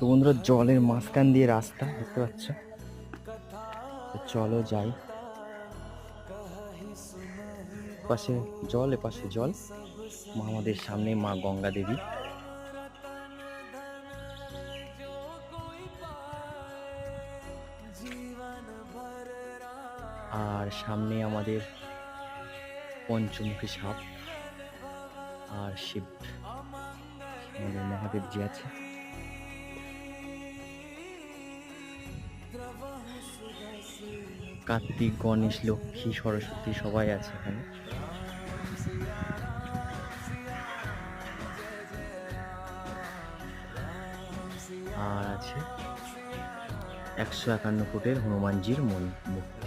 তো বন্ধুরা, জলের মাঝখান দিয়ে রাস্তা দেখতে পাচ্ছ। তো চলো যাই। পাশে জল, এপাশে জল। মা আমাদের সামনে মা গঙ্গা দেবী। আর সামনে আমাদের পঞ্চমুখী সাপ আর শিব, আমাদের মহাদেব জি আছে। কার্তিক, গণেশ, লক্ষ্মী, সরস্বতী সবাই আছে এখানে। আর আছে 151 ফুটের হনুমানজির মূর্তি।